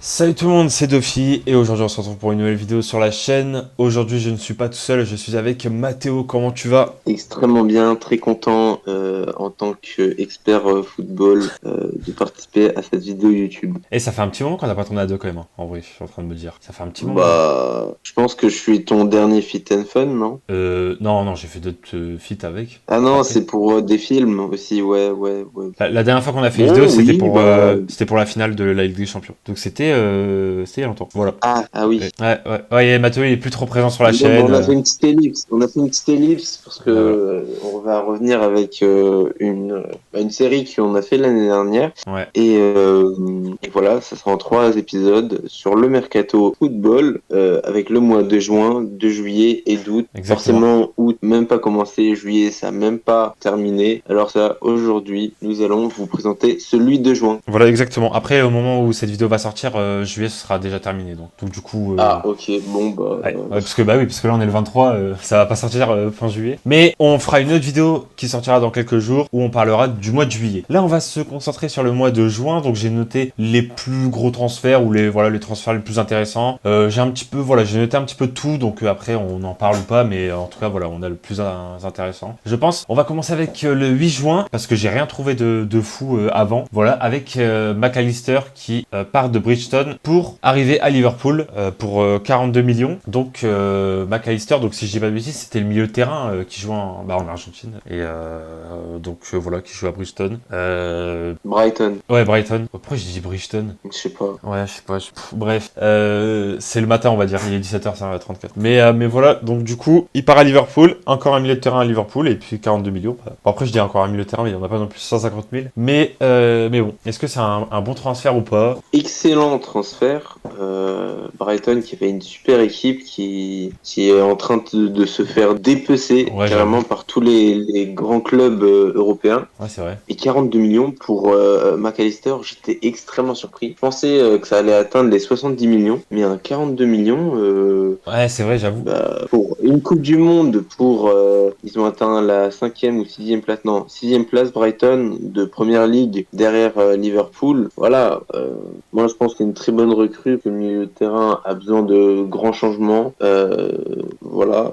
Salut tout le monde, c'est Dofi et aujourd'hui on se retrouve pour une nouvelle vidéo sur la chaîne. Aujourd'hui je ne suis pas tout seul, je suis avec Mathéo, comment tu vas? Extrêmement bien, très content en tant qu'expert football de participer à cette vidéo YouTube. Et ça fait un petit moment qu'on n'a pas tourné à deux quand même, hein, en vrai, je suis en train de me dire. Ça fait un petit moment. Je pense que je suis ton dernier Fit and Fun, non? Non, j'ai fait d'autres feats avec. Ah non, Après. c'est pour des films aussi, ouais. La dernière fois qu'on a fait une vidéo, Bon, oui, c'était pour la finale de la Ligue des Champions. Donc c'était il y a longtemps. Voilà. ah oui. Ouais, et Mathéo il est plus trop présent sur la Bon, bah, chaîne. on a fait une petite ellipse. On a fait une petite ellipse parce que Voilà. on va revenir avec une série qu'on a fait l'année dernière. Ouais, Et voilà, ça sera en 3 épisodes sur le mercato football avec le mois de juin, de juillet et d'août. exactement. Forcément, août même pas commencé, juillet ça même pas terminé. Alors ça, aujourd'hui, nous allons vous présenter celui de juin. Voilà, exactement. Après, au moment où cette vidéo va sortir, juillet ce sera déjà terminé. Donc du coup, Ah, ok, bon bah. parce que là on est le 23, ça va pas sortir fin juillet. Mais on fera une autre vidéo qui sortira dans quelques jours où on parlera du mois de juillet. Là on va se concentrer sur le mois de juin, donc j'ai noté les plus gros transferts ou les transferts les plus intéressants. J'ai noté un petit peu tout, donc après on en parle ou pas, mais en tout cas voilà, on a le plus intéressant. Je pense, on va commencer avec le 8 juin, parce que j'ai rien trouvé de fou avant. Voilà, avec McAllister qui part de Bridgestone pour arriver à Liverpool pour 42 millions. Donc McAllister, donc si je dis pas de bêtises, c'était le milieu de terrain qui jouait en Argentine. Et voilà, qui joue à Bridgestone. Brighton, Ouais, Brighton. Pourquoi j'ai dit Bridgestone? je sais pas. Ouais, je sais pas. Bref, c'est le matin, on va dire. Il est 17h34. Mais voilà, donc du coup, il part à Liverpool. Encore un milieu de terrain à Liverpool. Et puis 42 millions. Bon, après, je dis encore un milieu de terrain, mais il n'y en a pas non plus 150 000. Mais bon, est-ce que c'est un bon transfert ou pas? Excellent transfert. Brighton qui avait une super équipe qui est en train de se faire dépecer Ouais, j'avoue. carrément par tous les grands clubs européens. Ouais, c'est vrai. Et 42 millions pour McAllister, j'étais extrêmement surpris. Je pensais que ça allait atteindre les 70 millions, mais un 42 millions Ouais, c'est vrai, j'avoue. pour une Coupe du Monde, ils ont atteint la 5e ou 6e place, non, 6e place Brighton de Première Ligue derrière Liverpool. Voilà, moi je pense qu'il y a une très bonne recrue, que le milieu de terrain a besoin de grands changements. Voilà,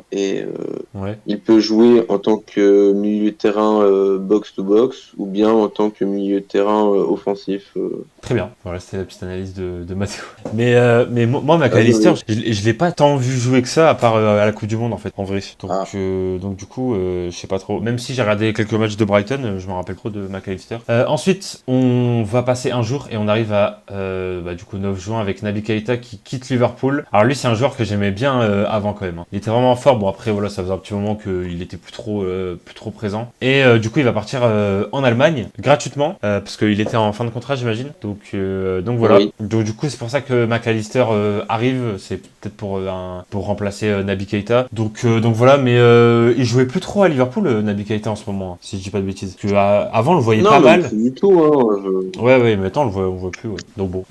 Ouais. il peut jouer en tant que milieu de terrain box-to-box ou bien en tant que milieu de terrain offensif. Très bien. Voilà, c'était la petite analyse de Mathéo. Mais moi, Non, McAllister, mais- je l'ai pas tant vu jouer que ça, à part à la Coupe du Monde, en fait, en vrai. Ah, Donc du coup, je sais pas trop. Même si j'ai regardé quelques matchs de Brighton, je me rappelle trop de McAllister. Ensuite, on va passer un jour et on arrive à, du coup, 9 juin avec Naby Keita qui quitte Liverpool. Alors lui, c'est un joueur que j'aimais bien avant quand même, hein. Il était vraiment fort. Bon, après, voilà, ça faisait un petit moment qu'il était plus trop présent. Et du coup, il va partir en Allemagne, gratuitement, parce qu'il était en fin de contrat, j'imagine. Donc voilà. oui. Donc du coup, c'est pour ça que McAllister arrive. C'est peut-être pour remplacer Naby Keita. Donc voilà, mais il jouait plus trop à Liverpool, Naby Keita en ce moment, hein, si je dis pas de bêtises. Parce que, avant, on le voyait Non, pas même mal. plus du tout. Hein, Ouais, mais maintenant on le voit plus, ouais. Donc bon.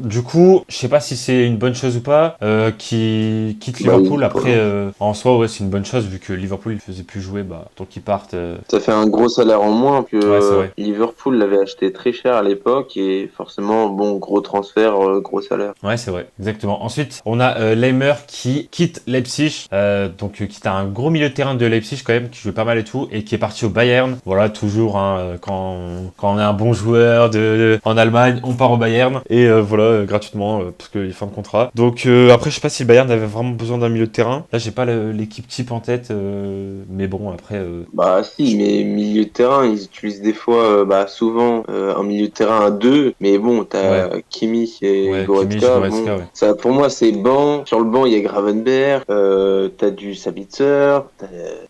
Du coup, je sais pas si c'est une bonne chose ou pas, qui quitte Bah oui, Liverpool. Après, voilà. en soi, ouais, c'est une bonne chose vu que Liverpool il faisait plus jouer, donc qu'ils partent. Ça fait un gros salaire en moins que Ouais, c'est vrai. Liverpool l'avait acheté très cher à l'époque et forcément, bon, gros transfert, gros salaire. Ouais, c'est vrai, exactement. Ensuite, on a Leimer qui quitte Leipzig, qui était un gros milieu de terrain de Leipzig quand même, qui jouait pas mal et tout, et qui est parti au Bayern. Voilà, toujours, hein, quand on est un bon joueur en Allemagne, on part au Bayern, et gratuitement, parce qu'il est fin de contrat. Donc après, je sais pas si le Bayern avait vraiment besoin d'un milieu de terrain. Là, j'ai pas l'équipe type en tête, mais bon, après... Bah si, mais milieu de terrain, ils utilisent des fois, souvent, un milieu de terrain à deux, mais bon, ouais, t'as Kimmich et ouais, Kimmich, Goretzka, bon, Goretzka, ouais. ça pour moi c'est banc, sur le banc il y a Gravenberg, t'as du Sabitzer,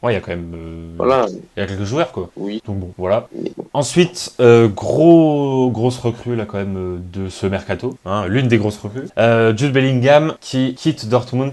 Ouais, il y a quand même... voilà, il y a quelques joueurs, quoi. oui, Donc bon, voilà. mais bon. Ensuite, grosse recrue là quand même de ce mercato, hein, l'une des grosses recrues. Jude Bellingham qui quitte Dortmund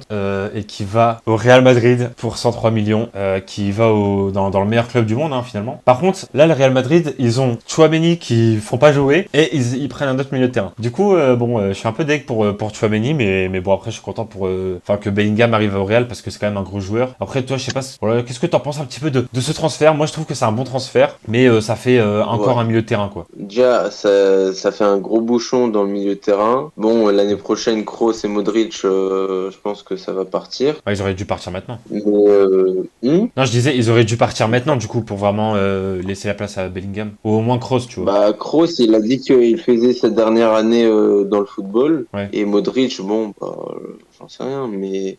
et qui va au Real Madrid pour 103 millions, qui va dans le meilleur club du monde, hein, finalement. Par contre, là le Real Madrid, ils ont Tchouaméni qui font pas jouer et ils prennent un autre milieu de terrain. Du coup, je suis un peu deg pour Tchouaméni, mais bon après je suis content que Bellingham arrive au Real parce que c'est quand même un gros joueur. Après toi, je sais pas, voilà, qu'est-ce que t'en penses un petit peu de ce transfert? Moi, je trouve que c'est un bon transfert, mais ça fait encore Ouais. un milieu de terrain, quoi. Déjà, ça fait un gros bouchon dans le milieu de terrain. Bon, l'année prochaine, Kroos et Modric, je pense que ça va partir. Ouais, ils auraient dû partir maintenant. Mais Non, je disais, ils auraient dû partir maintenant, du coup, pour vraiment laisser la place à Bellingham. Ou au moins Kroos, tu vois. bah, Kroos, il a dit qu'il faisait sa dernière année dans le football. Ouais. Et Modric, bon, bah, j'en sais rien, mais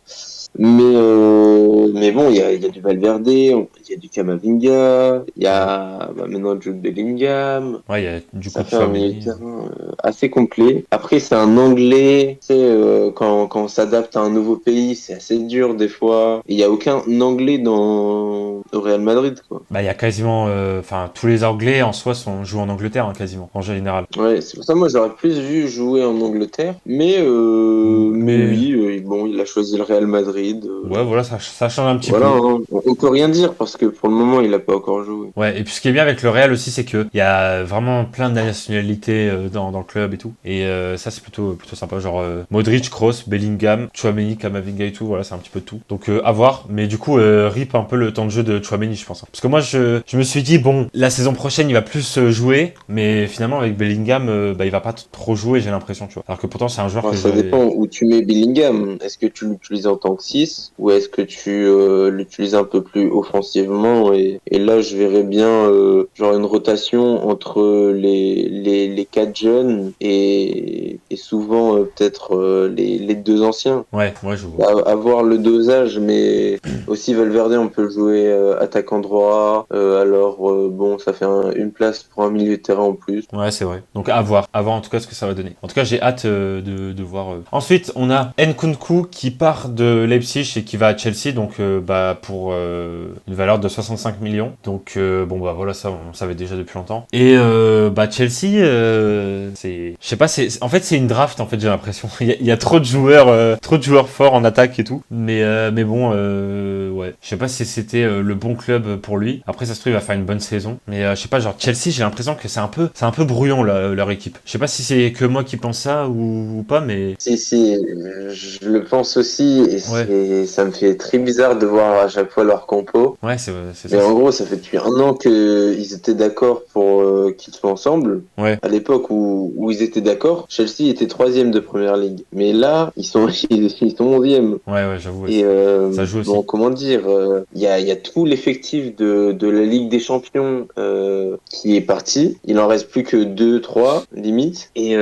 bon, il y a du Valverde, il y a du Camavinga, il y a maintenant Jude Bellingham. Ouais, il y a du coup Ça fait un milieu de Tchouaméni. terrain assez complet. Après, c'est un anglais. Tu sais, quand on s'adapte à un nouveau pays, c'est assez dur des fois. Il n'y a aucun anglais au Real Madrid, quoi. Bah, il y a quasiment... Enfin, tous les Anglais, en soi, jouent en Angleterre, hein, quasiment, en général. Ouais, c'est pour ça moi j'aurais plus vu jouer en Angleterre, mais Mais... oui, bon, il a choisi le Real Madrid. Ouais, voilà, ça change un petit Voilà, peu. hein. On peut rien dire parce que pour le moment il a pas encore joué. Ouais, et puis ce qui est bien avec le Real aussi, c'est qu'il y a vraiment plein de nationalités dans le club et tout. Et ça, c'est plutôt sympa. Genre Modric, Kroos, Bellingham, Tchouaméni, Camavinga et tout. Voilà, c'est un petit peu de tout. Donc à voir. Mais du coup, rip un peu le temps de jeu de Tchouaméni, je pense. Parce que moi, je me suis dit, bon, la saison prochaine, il va plus jouer. Mais finalement, avec Bellingham, bah, il va pas trop jouer, j'ai l'impression, tu vois. Alors que pourtant, c'est un joueur Bon, que ça j'avais... dépend où tu mets Bellingham. Est-ce que tu l'utilises en tant que 6 ou est-ce que tu l'utilises un peu plus offensivement et là je verrais bien genre une rotation entre les quatre jeunes et souvent peut-être les deux anciens. Ouais, je vois. Avoir le dosage, mais aussi Valverde, on peut jouer attaquant droit. Bon, ça fait une place pour un milieu de terrain en plus. Ouais, c'est vrai. Donc à voir en tout cas ce que ça va donner. En tout cas, j'ai hâte de voir. Ensuite, on a Nkunku qui part de Leipzig et qui va à Chelsea, donc bah pour une valeur de 65 millions. Donc bon bah voilà, ça on savait déjà depuis longtemps. Et bah Chelsea, c'est, je sais pas, en fait c'est une draft en fait, j'ai l'impression. Il y a trop de joueurs forts en attaque et tout. Mais bon, ouais, je sais pas si c'était le bon club pour lui. Après ça se trouve il va faire une bonne saison, mais je sais pas, genre Chelsea, j'ai l'impression que c'est un peu brouillon leur équipe. Je sais pas si c'est que moi qui pense ça ou pas, mais Si, je le pense aussi, et ouais, ça me fait très bizarre de voir à chaque fois leur compo. ouais, c'est Mais ça. en gros, ça fait depuis 1 an qu'ils étaient d'accord pour qu'ils soient ensemble. Ouais, À l'époque où ils étaient d'accord, Chelsea était troisième de Première Ligue. Mais là, ils sont 11e. ouais, j'avoue, ouais, Et ça joue bon, aussi. comment dire, il y a tout l'effectif de la Ligue des Champions qui est parti. Il en reste plus que 2, 3 limite. Et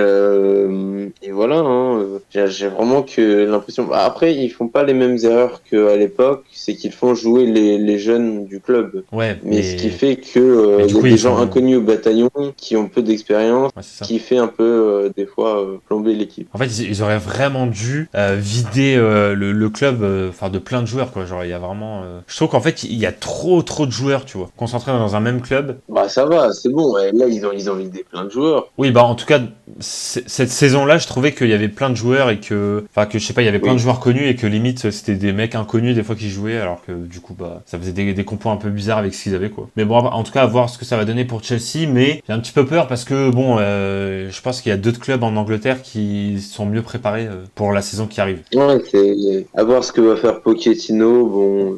voilà, hein, j'ai vraiment que l'impression. Bah, après, ils font pas les mêmes erreurs qu'à l'époque. C'est qu'ils font jouer les jeunes du club. Ouais, Mais ce qui mais fait que du il y a coup des ils gens font, inconnus au bataillon qui ont peu d'expérience, ouais, c'est ça. qui fait un peu des fois plomber l'équipe. En fait, ils auraient vraiment dû vider le club, enfin de plein de joueurs, quoi. Genre, il y a vraiment. Je trouve qu'en fait, il y a trop de joueurs, tu vois, concentrés dans un même club. Bah ça va, c'est bon. Ouais. Là, ils ont vidé plein de joueurs. Oui, bah en tout cas, cette saison-là, je trouvais qu'il y avait plein de joueurs et enfin que je sais pas, il y avait plein de Oui. joueurs connus et que limite c'était des mecs inconnus des fois qui jouaient, alors que du coup, bah ça faisait des compos un peu bizarres avec ce qu'ils avaient, quoi. Mais bon, en tout cas, à voir ce que ça va donner pour Chelsea, mais j'ai un petit peu peur parce que bon, je pense qu'il y a d'autres clubs en Angleterre qui sont mieux préparés pour la saison qui arrive. Ouais, c'est à voir ce que va faire Pochettino. Bon,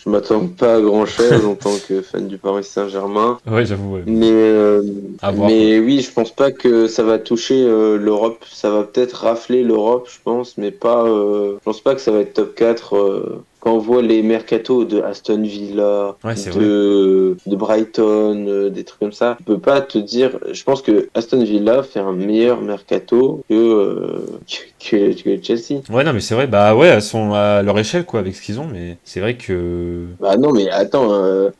je m'attends pas à grand chose en tant que fan du Paris Saint-Germain. Ouais, j'avoue, ouais. Mais, À voir, quoi. oui, je pense pas que ça va toucher l'Europe. Ça va peut-être rafler l'Europe, je pense, mais pas. Je pense pas que ça va être top 4. Quand on voit les mercatos de Aston Villa, Ouais, c'est vrai. de Brighton, des trucs comme ça, tu peux pas te dire. Je pense que Aston Villa fait un meilleur mercato que Chelsea. Ouais, non, mais c'est vrai, bah ouais, elles sont à leur échelle, quoi, avec ce qu'ils ont, mais c'est vrai que... Bah non, mais attends,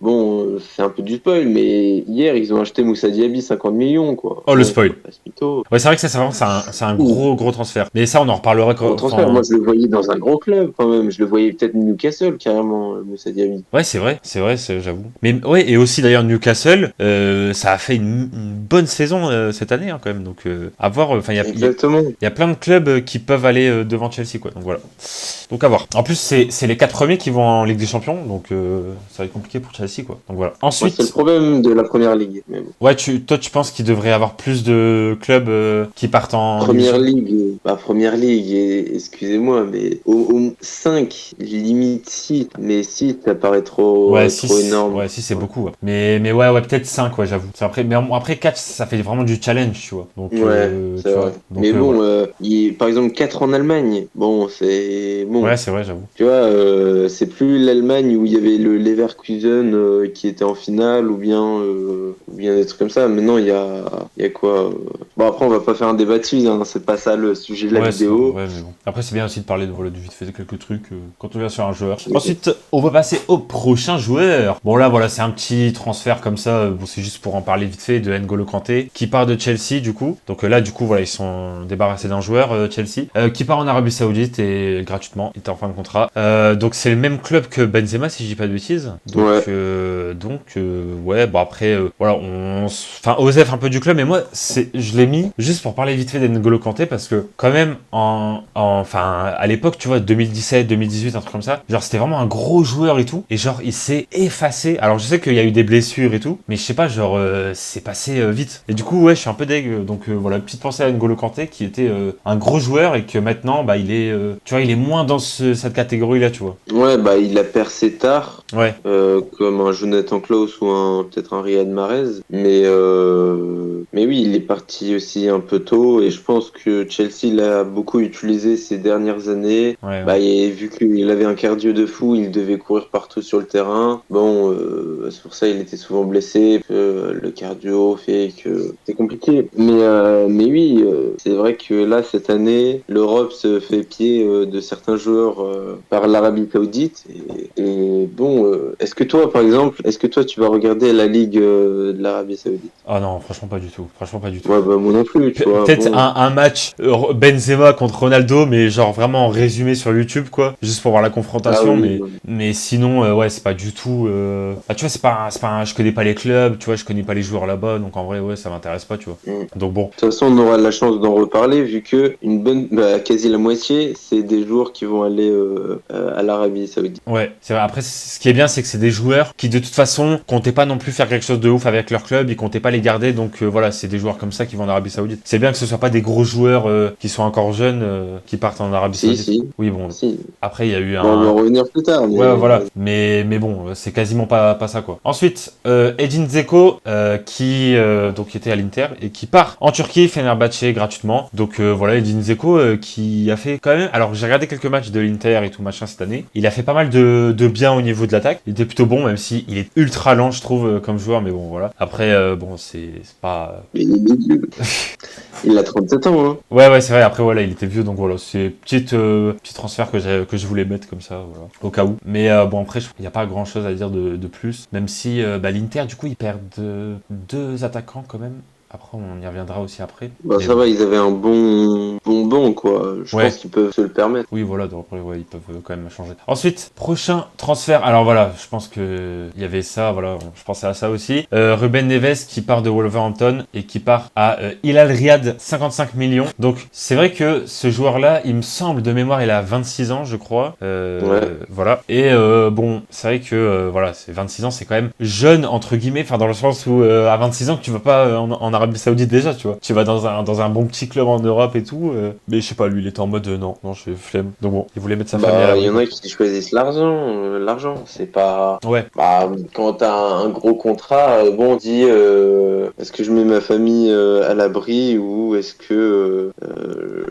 bon, c'est un peu du spoil, mais hier, ils ont acheté Moussa Diaby 50 millions, quoi. Oh, le Bon, spoil. passe mytho. Ouais, c'est vrai que ça, c'est vraiment, c'est un gros transfert. Mais ça, on en reparlera Gros quand... transfert, moi Enfin... je le voyais dans un gros club quand même. Je le voyais peut-être Newcastle carrément, Moussa Diaby. Ouais, j'avoue. Mais ouais, et aussi d'ailleurs Newcastle, ça a fait une bonne saison cette année, hein, quand même. Donc, à voir, enfin, Exactement. il y a plein de clubs qui peuvent aller devant Chelsea, quoi. Donc voilà. Donc à voir. En plus, c'est les 4 premiers qui vont en Ligue des Champions, donc ça va être compliqué pour Chelsea, quoi. Donc voilà. Moi, c'est le Ensuite... problème de la première ligue. Mais bon. Ouais, toi, tu penses qu'il devrait y avoir plus de clubs qui partent en Ligue des Première Champions? ligue, excusez-moi, mais au 5 limite limite 6, mais 6, ça paraît trop, Ouais, trop 6, énorme. ouais, 6 c'est beaucoup. Ouais. Mais ouais, peut-être 5, ouais, j'avoue. Après, mais après 4, ça fait vraiment du challenge, tu vois. Donc, Ouais, c'est tu vrai. vois. Donc, Mais voilà. bon, par exemple, 4 en Allemagne, bon, c'est Ouais, bon. c'est vrai, j'avoue. Tu vois, c'est plus l'Allemagne où il y avait le Leverkusen qui était en finale ou bien des trucs comme ça. Maintenant, il y a quoi Bon, après, on va pas faire un débat dessus, hein, c'est pas ça le sujet de la Ouais, vidéo. ouais, mais bon. Après, c'est bien aussi de parler de, voilà, de vite fait de quelques trucs quand on vient sur un joueur. Ensuite, on va passer au prochain joueur. Bon, là, voilà, c'est un petit transfert comme ça. Bon, c'est juste pour en parler vite fait de N'Golo Kanté, qui part de Chelsea, du coup. Donc là, du coup, voilà, ils sont débarrassés d'un joueur, Chelsea, qui part en Arabie Saoudite et gratuitement. Il était en fin de contrat. Donc, c'est le même club que Benzema, si je dis pas de bêtises. Donc, Ouais. ouais, bon, après, voilà, enfin, Osef un peu du club, mais moi, je l'ai mis juste pour parler vite fait d'N'Golo Kanté parce que, quand même, enfin, à l'époque, tu vois, 2017, 2018, un truc comme ça, genre, c'était vraiment un gros joueur et tout, et genre, il s'est effacé. Alors, je sais qu'il y a eu des blessures et tout, mais je sais pas, genre, c'est passé vite. Et du coup, ouais, je suis un peu deg. Donc, voilà, petite pensée à N'Golo Kanté qui était un gros joueur et que maintenant, bah, tu vois, il est moins dans cette catégorie-là, tu vois. Ouais, bah, il a percé tard, Ouais. comme un Jonathan Klaus ou peut-être un Riyad Mahrez. Mais oui, il est parti aussi un peu tôt et je pense que Chelsea l'a beaucoup utilisé ces dernières années. Ouais, Bah, et vu qu'il avait un cardio de fou, il devait courir partout sur le terrain. Bon, c'est pour ça il était souvent blessé. Le cardio fait que c'est compliqué. Mais oui, c'est vrai que là, cette année, l'Europe se fait pied de certains joueurs par l'Arabie Saoudite. Et bon, est-ce que toi, par exemple, est-ce que toi, tu vas regarder la Ligue de l'Arabie Saoudite? Ah non, franchement pas du tout. Franchement pas du tout. Ouais, bah moi non plus, tu vois. Peut-être Bon, un match Benzema contre Ronaldo, mais genre vraiment en résumé sur YouTube, quoi. Juste pour voir la ah confrontation, oui. mais sinon, ouais, c'est pas du tout. Ah, tu vois, je connais pas les clubs, tu vois, je connais pas les joueurs là-bas, donc en vrai, ouais, ça m'intéresse pas, tu vois. Mm. Donc bon. De toute façon, on aura la chance d'en reparler vu que quasi la moitié, c'est des joueurs qui vont aller à l'Arabie Saoudite. Ouais, c'est vrai. Après, ce qui est bien, c'est que c'est des joueurs qui, de toute façon, comptaient pas non plus faire quelque chose de ouf avec leur club, ils comptaient pas les garder, donc voilà, c'est des joueurs comme ça qui vont en Arabie Saoudite. C'est bien que ce soit pas des gros joueurs qui sont encore jeunes qui partent en Arabie Si, Saoudite. si, Oui, bon. si. Après, il y a eu Bon, on va en revenir plus tard, Ouais, mais voilà. Mais bon, c'est quasiment pas ça, quoi. Ensuite, Edin Dzeko, qui était à l'Inter et qui part en Turquie, Fenerbahçe gratuitement. Donc voilà, Edin Dzeko qui a fait quand même. Alors, j'ai regardé quelques matchs de l'Inter et tout machin cette année. Il a fait pas mal de bien au niveau de l'attaque. Il était plutôt bon, même si il est ultra lent, je trouve, comme joueur. Mais bon, voilà. Après, bon, c'est pas. mais il est vieux. Il a 37 ans, hein. Ouais, c'est vrai. Après, voilà, il était vieux, donc voilà, c'est petit transfert que je voulais mettre comme ça, voilà, au cas où. Mais bon, après, il n'y a pas grand chose à dire de plus, même si l'Inter, du coup, ils perdent deux attaquants quand même. Après, on y reviendra aussi après. Bah, Mais ça bon. va, ils avaient un bon banc, quoi. Je Ouais. pense qu'ils peuvent se le permettre. Oui, voilà, donc après, ouais, ils peuvent quand même changer. Ensuite, prochain transfert. Alors voilà, je pense que il y avait ça, voilà, je pensais à ça aussi. Ruben Neves qui part de Wolverhampton et qui part à Hilal Riyad, 55 millions. Donc, c'est vrai que ce joueur-là, il me semble de mémoire, il a 26 ans, je crois. Ouais. Voilà. Et bon, c'est vrai que, voilà, c'est 26 ans, c'est quand même jeune, entre guillemets, enfin, dans le sens où à 26 ans, que tu vas pas en Arabie Saoudite déjà, tu vois. Tu vas dans un bon petit club en Europe et tout. Mais je sais pas, lui, il était en mode non, je flemme. Donc bon, il voulait mettre sa famille à Bah, il l'abri, y en quoi. a qui choisissent l'argent, c'est pas. Ouais, Bah, quand t'as un gros contrat, bon, on dit, est-ce que je mets ma famille à l'abri ou est-ce que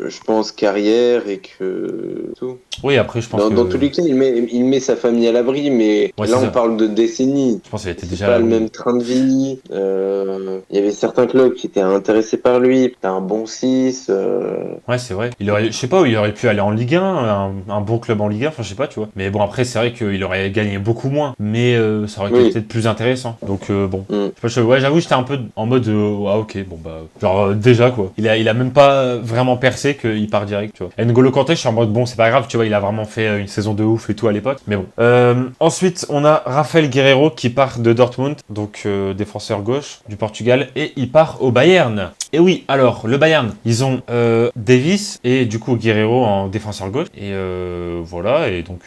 je pense carrière et que tout. oui, après, je pense Dans tous que. les cas, il met sa famille à l'abri, mais Ouais, c'est là, on ça. parle de décennies. Je pense qu'il était C'est déjà à pas le l'abri. même train de vie. Il y avait certains clubs qui étaient intéressés par lui. T'as un bon 6. Ouais, c'est vrai. Je sais pas, il aurait pu aller en Ligue 1, un bon club en Ligue 1, enfin, je sais pas, tu vois. Mais bon, après, c'est vrai qu'il aurait gagné beaucoup moins, mais ça aurait été Oui. peut-être plus intéressant. Donc, bon. Mm. Je sais pas, ouais, j'avoue, j'étais un peu en mode, ah, ok, bon, bah, genre, déjà, quoi. Il a même pas vraiment percé qu'il part direct, tu vois. N'Golo Kanté, je suis en mode, bon, c'est pas grave, tu vois, il a vraiment fait une saison de ouf et tout à l'époque, mais bon. Ensuite, on a Rafael Guerreiro qui part de Dortmund, donc défenseur gauche du Portugal, et il part au Bayern. Et oui, alors, le Bayern, ils ont Davis et du coup Guerreiro en défenseur gauche. Et voilà, et donc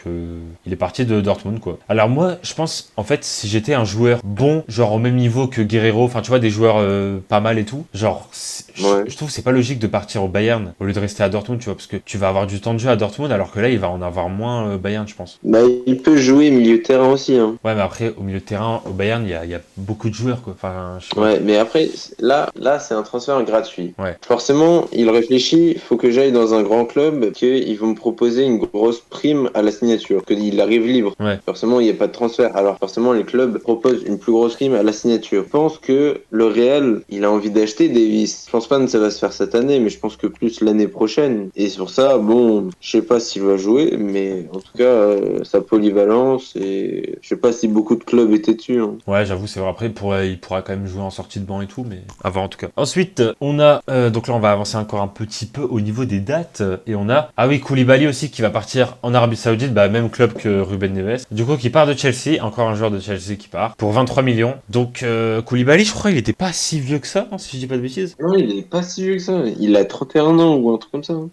il est parti de Dortmund, quoi. Alors moi, je pense, en fait, si j'étais un joueur bon, genre au même niveau que Guerreiro, enfin tu vois, des joueurs pas mal et tout, genre, je trouve que c'est pas logique de partir au Bayern au lieu de rester à Dortmund, tu vois, parce que tu vas avoir du temps de jeu à Dortmund, alors que là, il va en avoir moins Bayern, je pense. Bah, il peut jouer milieu de terrain aussi, hein. Ouais, mais après, au milieu de terrain, au Bayern, il y a beaucoup de joueurs, quoi. Enfin, je sais pas. Ouais, mais après, là, c'est un transfert gratuit. Ouais. Forcément, il réfléchit, il faut que j'aille dans un grand club, qu'ils vont me proposer une grosse prime à la signature, qu'il arrive libre. Ouais. Forcément, il n'y a pas de transfert. Alors, forcément, les clubs proposent une plus grosse prime à la signature. Je pense que le Real, il a envie d'acheter Davis. Je pense pas que ça va se faire cette année, mais je pense que plus l'année prochaine. Et sur ça, bon, je sais pas s'il va jouer, mais en tout cas, sa polyvalence, et je sais pas si beaucoup de clubs étaient dessus, hein. Ouais, j'avoue, c'est vrai. Après, il pourra quand même jouer en sortie de banc et tout, mais avant en tout cas. Ensuite, on a, donc là, on va avancer encore un petit peu au niveau des dates, et on a, ah oui, Koulibaly aussi qui va partir en Arabie Saoudite, bah, même club que Ruben Neves. Du coup, qui part de Chelsea, encore un joueur de Chelsea qui part, pour 23 millions. Donc, Koulibaly, je crois, il était pas si vieux que ça, hein, si je dis pas de bêtises. Non, il est pas si vieux que ça. Il a 31 ans ou un truc comme ça, hein.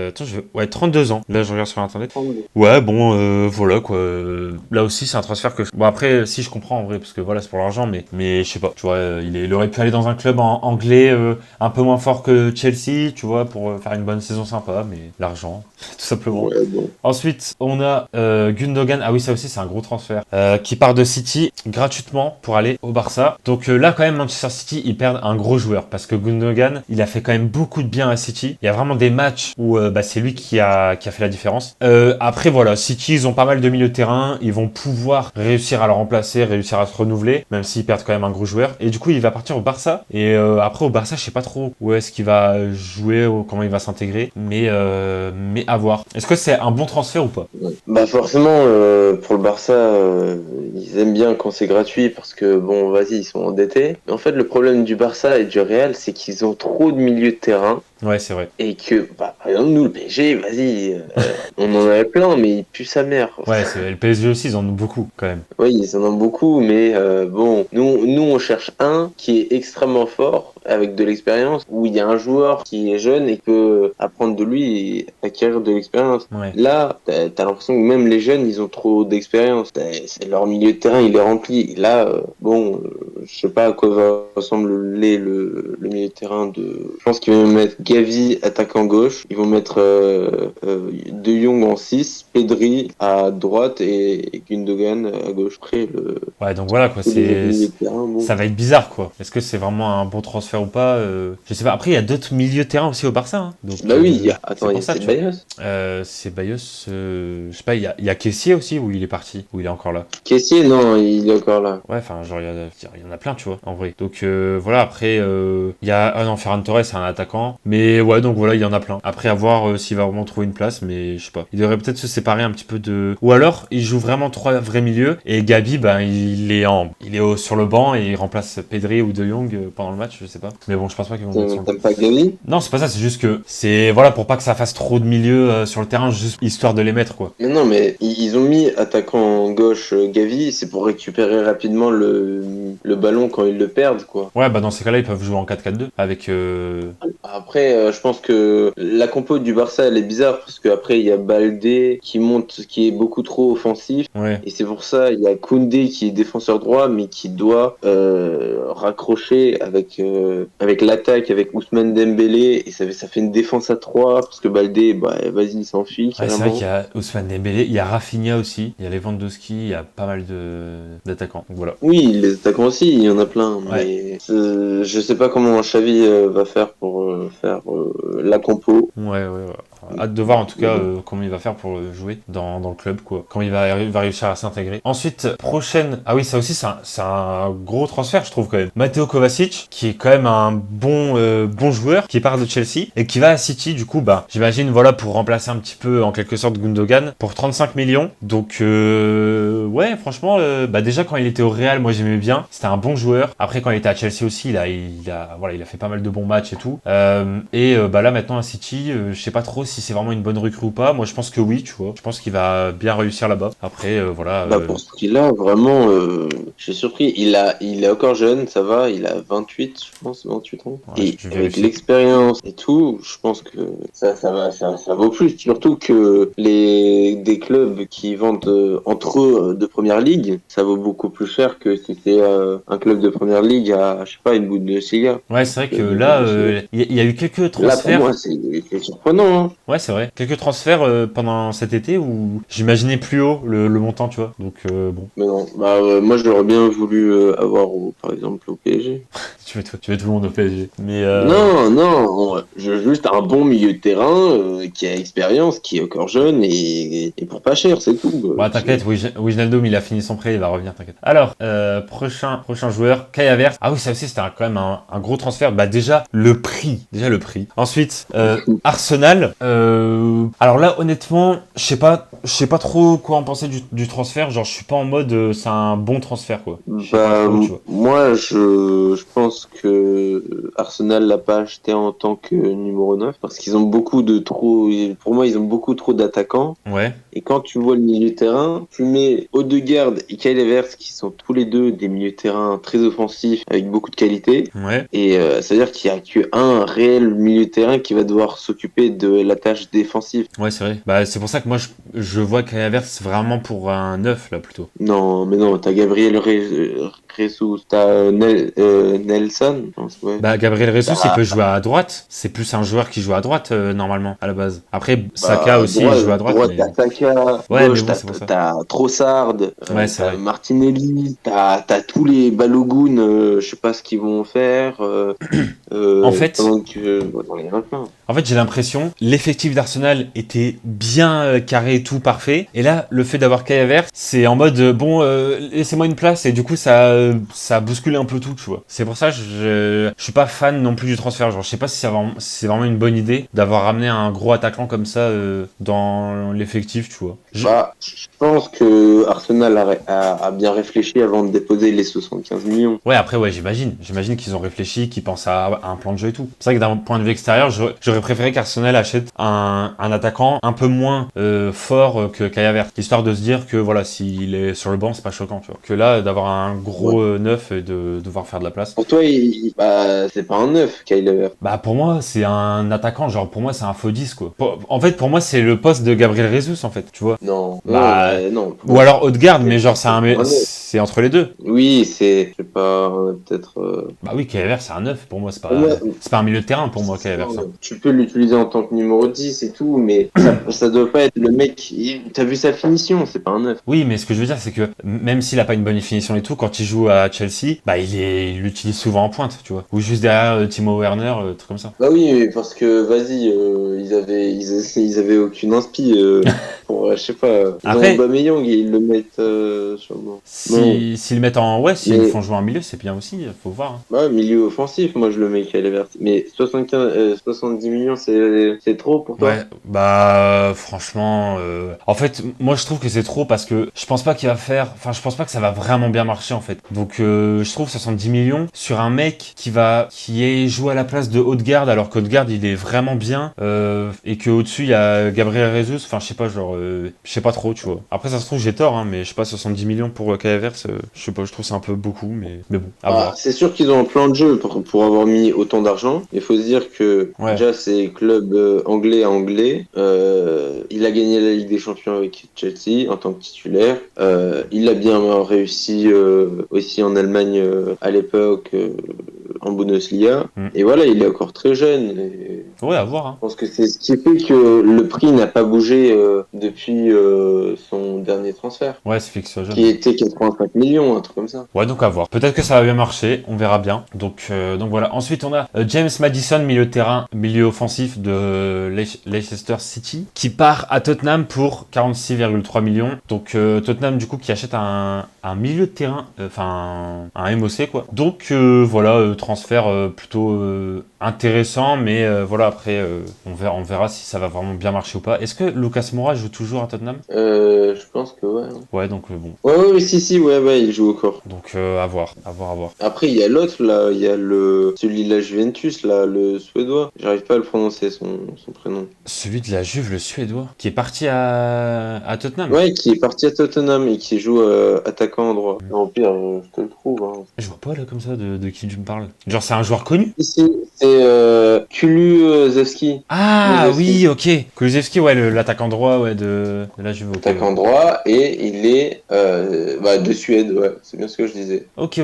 Attends, ouais, 32 ans. Là, je regarde sur internet. 32. Ouais, bon, voilà quoi. Là aussi, c'est un transfert que. Bon, après, si je comprends en vrai, parce que voilà, c'est pour l'argent, mais je sais pas. Tu vois, il aurait pu aller dans un club anglais un peu moins fort que Chelsea, tu vois, pour faire une bonne saison sympa, mais l'argent, tout simplement. Ouais, bon. Ensuite, on a Gundogan. Ah oui, ça aussi, c'est un gros transfert. Qui part de City gratuitement pour aller au Barça. Donc là, quand même, Manchester City, ils perdent un gros joueur parce que Gundogan, il a fait quand même beaucoup de bien à City. Il y a vraiment des matchs où bah, c'est lui qui a fait la différence. Après, voilà, City, ils ont pas mal de milieux de terrain. Ils vont pouvoir réussir à le remplacer, réussir à se renouveler, même s'ils perdent quand même un gros joueur. Et du coup, il va partir au Barça. Et après, au Barça, je sais pas trop où est-ce qu'il va jouer, comment il va s'intégrer, mais à voir. Est-ce que c'est un bon transfert ou pas? Bah forcément, pour le Barça, ils aiment bien quand c'est gratuit parce que bon, vas-y, ils sont endettés. Mais en fait, le problème du Barça et du Real, c'est qu'ils ont trop de milieux de terrain. Ouais, c'est vrai. Et que, bah, par exemple, nous, le PSG, vas-y, on en avait plein, mais il pue sa mère. Ouais, le PSG aussi, ils en ont beaucoup quand même. Oui, ils en ont beaucoup, mais bon, nous, on cherche un qui est extrêmement fort, avec de l'expérience, où il y a un joueur qui est jeune et peut apprendre de lui et acquérir de l'expérience. Ouais. Là, t'as l'impression que même les jeunes, ils ont trop d'expérience. C'est leur milieu de terrain, il est rempli. Là, bon, je sais pas à quoi va ressembler le milieu de terrain de... Je pense qu'ils vont mettre Gavi attaquant gauche, ils vont mettre De Jong en 6, Pedri à droite et Gundogan à gauche. Après, Ouais, donc voilà quoi, ça va être bizarre quoi. Est-ce que c'est vraiment un bon transfert ou pas? Je sais pas. Après, il y a d'autres milieux de terrain aussi au Barça. Hein. Donc, bah oui, attends, il y a Ceballos. Bayos. Ceballos, je sais pas, il y a Kessié aussi où il est parti, où il est encore là. Kessié, non, il est encore là. Ouais, enfin, genre, il y en a plein, tu vois, en vrai. Donc voilà, après, il y a. Ah non, Ferran Torres, c'est un attaquant. Mais ouais, donc voilà, il y en a plein. Après, à voir s'il va vraiment trouver une place, mais je sais pas. Il devrait peut-être se séparer un petit peu de. Ou alors, il joue vraiment 3 vrais milieux. Et Gabi, ben, il est sur le banc et il remplace Pedri ou De Jong pendant le match, je sais pas. Mais bon, je pense pas qu'ils vont. T'aimes pas Gavi? Non, c'est pas ça, c'est juste que c'est voilà pour pas que ça fasse trop de milieux sur le terrain, juste histoire de les mettre quoi. Mais non, mais ils ont mis attaquant gauche Gavi, c'est pour récupérer rapidement le ballon quand ils le perdent, quoi. Ouais, bah dans ces cas-là, ils peuvent jouer en 4-4-2 avec. Après, je pense que la compo du Barça, elle est bizarre parce qu'après, il y a Baldé qui monte, qui est beaucoup trop offensif. Ouais. Et c'est pour ça, il y a Koundé qui est défenseur droit, mais qui doit raccrocher avec l'attaque, avec Ousmane Dembélé. Et ça fait une défense à 3 parce que Baldé, bah, vas-y, il s'enfuit. Ouais, c'est vrai qu'il y a Ousmane Dembélé, il y a Rafinha aussi, il y a Lewandowski, il y a pas mal d'attaquants. Donc voilà. Oui, les attaquants aussi, il y en a plein. Ouais. Mais je sais pas comment Xavi va faire pour faire la compo. Ouais. Hâte de voir en tout cas comment il va faire pour jouer dans le club, quoi. Comment il va réussir à s'intégrer. Ensuite, prochaine. Ah oui, ça aussi, c'est un gros transfert, je trouve quand même. Matteo Kovacic, qui est quand même un bon joueur, qui part de Chelsea et qui va à City, du coup, bah, j'imagine, voilà, pour remplacer un petit peu en quelque sorte Gundogan pour 35 millions. Donc, ouais, franchement, bah, déjà quand il était au Real, moi j'aimais bien. C'était un bon joueur. Après, quand il était à Chelsea aussi, il a fait pas mal de bons matchs et tout. Bah là, maintenant à City, je sais pas trop si c'est vraiment une bonne recrue ou pas. Moi, je pense que oui, tu vois. Je pense qu'il va bien réussir là-bas. Après, voilà. Bah, pour ce qu'il a, vraiment, je suis surpris. Il est encore jeune, ça va. Il a 28, je pense, 28 ans. Ouais, Et je avec vérifie. l'expérience et tout, je pense que ça vaut plus. Surtout que des clubs qui vendent entre eux de première ligue, ça vaut beaucoup plus cher que si c'est un club de première ligue à, je sais pas, une Bundesliga. Ouais, c'est vrai que De là, Bundesliga. il y a eu quelques Là, pour moi, transferts. c'est surprenant, hein. Ouais, c'est vrai. Quelques transferts pendant cet été où j'imaginais plus haut le montant, tu vois. Donc, bon, Mais non, bah, moi, j'aurais bien voulu avoir, par exemple, au PSG. tu veux tout le monde au PSG. Mais, Non, non, je veux juste un bon milieu de terrain qui a expérience, qui est encore jeune et pour pas cher, c'est tout. bah, t'inquiète, Wijnaldum, il a fini son prêt, il va revenir, t'inquiète. Alors, prochain joueur, Kai Havertz. Ah oui, ça aussi, c'était quand même un gros transfert. Bah, déjà, le prix. Déjà, le prix. Ensuite, Arsenal. Alors là, honnêtement, je sais pas trop quoi en penser du transfert. Genre, je suis pas en mode, c'est un bon transfert, quoi. Je sais pas Bah, trop, tu vois. moi, je pense que Arsenal l'a pas acheté en tant que numéro 9 parce qu'ils ont beaucoup de trop, pour moi, ils ont beaucoup trop d'attaquants. Ouais, Et quand tu vois le milieu de terrain, tu mets Odegaard et Kyle Havertz qui sont tous les deux des milieux de terrain très offensifs avec beaucoup de qualité. ouais. Et c'est-à-dire qu'il y a que un réel milieu de terrain qui va devoir s'occuper de la tâche défensive. Ouais, c'est vrai. Bah, c'est pour ça que moi, je vois Kai Havertz vraiment pour un 9 là, plutôt. Non, mais non, t'as Jesus, t'as Nelson. Non, ouais. Bah, Gabriel Jesus, il T'as peut jouer à droite. C'est plus un joueur qui joue à droite, normalement, à la base. Après, Saka bah, aussi, il joue à droite, droite, mais... t'as Saka, Ouais, mais gauche, bon, c'est pour ça. t'as Trossard, Ouais, c'est t'as vrai. Martinelli, t'as tous les Balogun, je sais pas ce qu'ils vont faire. En fait, Pendant que, il y en a plein. En fait, j'ai l'impression l'effectif d'Arsenal était bien carré et tout parfait. Et là, le fait d'avoir Kai Havertz, c'est en mode bon, laissez-moi une place. Et du coup, ça bouscule un peu tout, tu vois. C'est pour ça que je suis pas fan non plus du transfert. Genre, je sais pas si c'est vraiment une bonne idée d'avoir ramené un gros attaquant comme ça dans l'effectif, tu vois. Bah, je pense que Arsenal a bien réfléchi avant de déposer les 75 millions. Ouais, après, ouais, j'imagine qu'ils ont réfléchi, qu'ils pensent à un plan de jeu et tout. C'est vrai que d'un point de vue extérieur, j'aurais préféré qu'Arsenal achète un attaquant un peu moins fort que Kai Havertz, histoire de se dire que voilà, s'il est sur le banc, c'est pas choquant, tu vois. Que là, d'avoir un Ouais. gros neuf et de devoir faire de la place. Pour toi, bah, c'est pas un neuf, Kyle Havertz. Bah pour moi, c'est un attaquant, genre pour moi, c'est un faux 10, quoi. En fait, pour moi, c'est le poste de Gabriel Jesus, en fait, tu vois. Non, non, Bah, non. ou alors Odegaard, mais genre C'est pas un neuf. c'est entre les deux. Oui, je sais pas, peut-être. Bah oui, Kai Havertz, c'est un neuf, pour moi, Pour moi, c'est pas un milieu de terrain, pour moi, Kai Havertz, hein. tu peux l'utiliser en tant que numéro 10 et tout, mais ça doit pas être le mec. T'as vu sa finition, c'est pas un neuf. Oui, mais ce que je veux dire, c'est que même s'il a pas une bonne définition et tout, quand il joue à Chelsea, bah il l'utilise souvent en pointe, tu vois. Ou juste derrière Timo Werner, truc comme ça. Bah oui, mais parce que vas-y, ils avaient aucune inspi pour, je sais pas, ils ont Après, Aubameyang et ils le mettent sur le banc. Non, s'ils le mettent en ouais, s'ils le mais font jouer en milieu, c'est bien aussi, faut voir, hein. ouais, milieu offensif, moi je le mets Kyle Havertz. Mais 70 millions, c'est trop pour toi? Ouais, bah franchement, en fait, moi je trouve que c'est trop parce que je pense pas qu'il va faire, enfin je pense pas que ça va vraiment bien marcher en fait. Donc je trouve 70 millions sur un mec qui est joué à la place de Odegaard alors qu'Odegaard il est vraiment bien et que au-dessus il y a Gabriel Jesus, enfin je sais pas genre, je sais pas trop tu vois. Après ça se trouve j'ai tort hein, mais je sais pas 70 millions pour Kai Havertz, je sais pas, je trouve c'est un peu beaucoup mais bon, à Ah, voir. c'est sûr qu'ils ont un plan de jeu pour avoir mis autant d'argent. Il faut se dire que Ouais. déjà c'est club anglais à anglais. Il a gagné la Ligue des Champions avec Chelsea en tant que titulaire. Il a bien réussi aussi en Allemagne à l'époque en Bundesliga. Mm. Et voilà, il est encore très jeune. Et Ouais, à voir hein. je pense que c'est ce qui fait que le prix n'a pas bougé depuis son dernier transfert, Ouais, c'est fixe soit jeune. qui était 85 millions, un truc comme ça. Ouais, donc à voir. Peut-être que ça va bien marcher, on verra bien. Donc voilà. Ensuite, on a James Maddison, milieu de terrain, milieu offensif de Leicester City, qui part à Tottenham pour 46,3 millions. Donc Tottenham, du coup, qui achète un milieu de terrain, enfin un MOC quoi. Donc voilà, transfert plutôt intéressant, mais voilà, après, on verra si ça va vraiment bien marcher ou pas. Est-ce que Lucas Moura joue toujours à Tottenham? Je pense que ouais. Ouais, donc bon. Ouais, si, ouais, il joue encore. Donc à voir, à voir, à voir. Après, il y a l'autre, là, il y a celui de la Juventus, là, le Suédois. J'arrive pas à le prononcer, son prénom. Celui de la Juve, le Suédois, qui est parti à Tottenham. Ouais, qui est parti à Tottenham et qui joue attaquant droit. En pire, je te le trouve. Hein. Je vois pas là comme ça de qui tu me parles. Genre c'est un joueur connu? Ici, c'est Kulusevski. Ah Kulusevski. oui, ok. Kulusevski, ouais, l'attaquant droit ouais, de la Juve. Ok, Attaquant droit et il est de Suède, ouais, c'est bien ce que je disais. ok.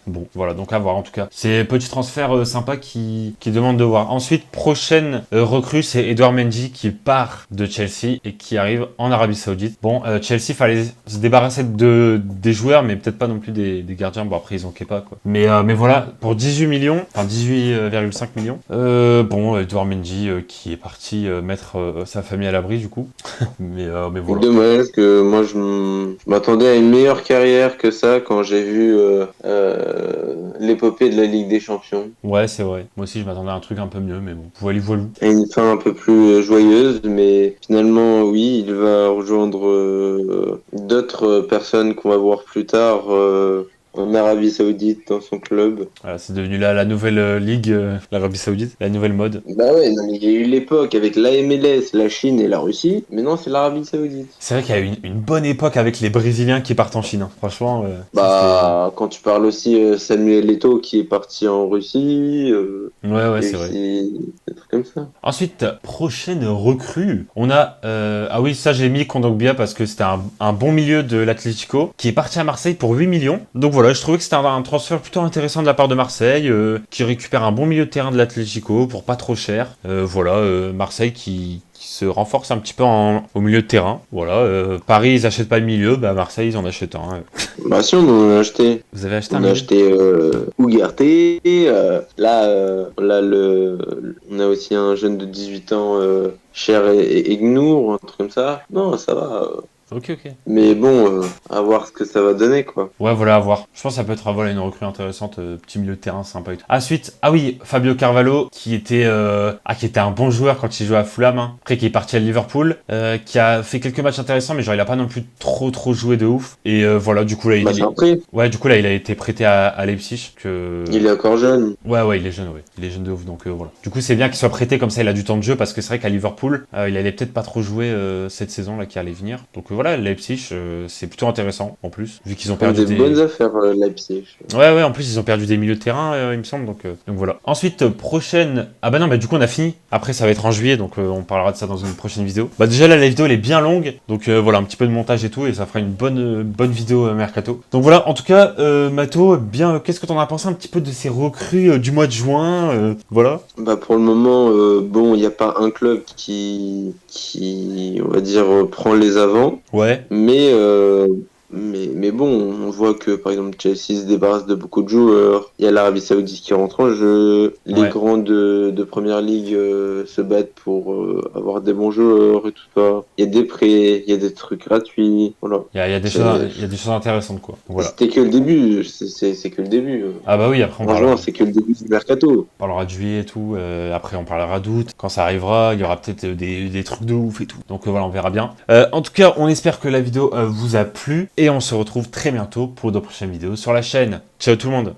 Bon, voilà, donc à voir en tout cas. C'est petit transfert sympa qui demande de voir. Ensuite, prochaine recrue, c'est Edouard Mendy qui part de Chelsea et qui arrive en Arabie Saoudite. Bon, Chelsea, fallait se débarrasser des joueurs, mais peut-être pas non plus des gardiens. Bon, après, ils ont Kepa, quoi. Mais voilà, pour 18 millions, enfin 18,5 millions, bon, Edouard Mendy qui est parti mettre sa famille à l'abri, du coup. mais voilà. Dommage que moi je m'attendais à une meilleure carrière que ça quand j'ai vu l'épopée de la Ligue des Champions. Ouais, c'est vrai. Moi aussi, je m'attendais à un truc un peu mieux, mais bon, voilà, voilà. À une fin un peu plus joyeuse, mais finalement oui, il va rejoindre d'autres personnes qu'on va voir plus tard en Arabie Saoudite dans son club. Voilà, c'est devenu la nouvelle ligue, l'Arabie Saoudite, la nouvelle mode. Bah ouais, non, mais il y a eu l'époque avec la MLS, la Chine et la Russie. Maintenant, c'est l'Arabie Saoudite. C'est vrai qu'il y a eu une bonne époque avec les Brésiliens qui partent en Chine. Hein. Franchement, Bah, quand tu parles aussi Samuel Eto'o qui est parti en Russie, ouais, et c'est vrai. des trucs comme ça. Ensuite, prochaine recrue, on a... ah oui, ça j'ai mis Kondogbia parce que c'était un bon milieu de l'Atlético qui est parti à Marseille pour 8 millions. Donc voilà, je trouvais que c'était un transfert plutôt intéressant de la part de Marseille qui récupère un bon milieu de terrain de l'Atlético pour pas trop cher. Voilà, Marseille qui se renforce un petit peu au milieu de terrain. Voilà, Paris ils achètent pas le milieu, bah Marseille ils en achètent un. Bah si, on en a acheté. Vous avez acheté un On a milieu? acheté Ugarte. On a aussi un jeune de 18 ans, Cher et Egnour, un truc comme ça. Non, ça va. Ok. Mais bon, à voir ce que ça va donner, quoi. Ouais, voilà, à voir. Je pense que ça peut être voilà, une recrue intéressante, petit milieu de terrain sympa et tout. Ensuite, ah oui, Fabio Carvalho, qui était un bon joueur quand il jouait à Fulham, hein. Après qui est parti à Liverpool, qui a fait quelques matchs intéressants, mais genre il a pas non plus trop joué de ouf. Et voilà, du coup là, Bah, c'est un prêt. ouais, du coup là, il a été prêté à Leipzig. Il est encore jeune. Ouais, il est jeune, ouais. Il est jeune de ouf, donc voilà. Du coup, c'est bien qu'il soit prêté comme ça, il a du temps de jeu, parce que c'est vrai qu'à Liverpool, il allait peut-être pas trop jouer cette saison là qui allait venir. Donc voilà, Leipzig, c'est plutôt intéressant en plus, vu qu'ils ont perdu Des bonnes affaires, Leipzig. Ouais, en plus ils ont perdu des milieux de terrain, il me semble, donc voilà. Ensuite, prochaine... Ah bah non, bah du coup on a fini. Après ça va être en juillet, donc on parlera de ça dans une prochaine vidéo. Bah déjà là, la vidéo elle est bien longue, donc voilà, un petit peu de montage et tout, et ça fera une bonne vidéo mercato. Donc voilà, en tout cas, Mato, bien, qu'est-ce que t'en as pensé un petit peu de ces recrues du mois de juin, voilà. Bah pour le moment, bon, il n'y a pas un club qui, on va dire, prend les avants. Ouais. Mais bon, on voit que par exemple Chelsea se débarrasse de beaucoup de joueurs. Il y a l'Arabie Saoudite qui rentre en jeu. Les Ouais. grands de Première Ligue se battent pour avoir des bons joueurs et tout ça. Il y a des prêts, il y a des trucs gratuits. Voilà. Il y a des choses intéressantes, quoi. Donc, voilà. C'était que le début. C'est que le début. Ah bah oui, après on Franchement, c'est que le début du mercato. parlera de juillet et tout, après on parlera d'août, quand ça arrivera, il y aura peut-être des trucs de ouf et tout. Donc voilà, on verra bien. En tout cas, on espère que la vidéo vous a plu, et on se retrouve très bientôt pour de prochaines vidéos sur la chaîne. Ciao tout le monde!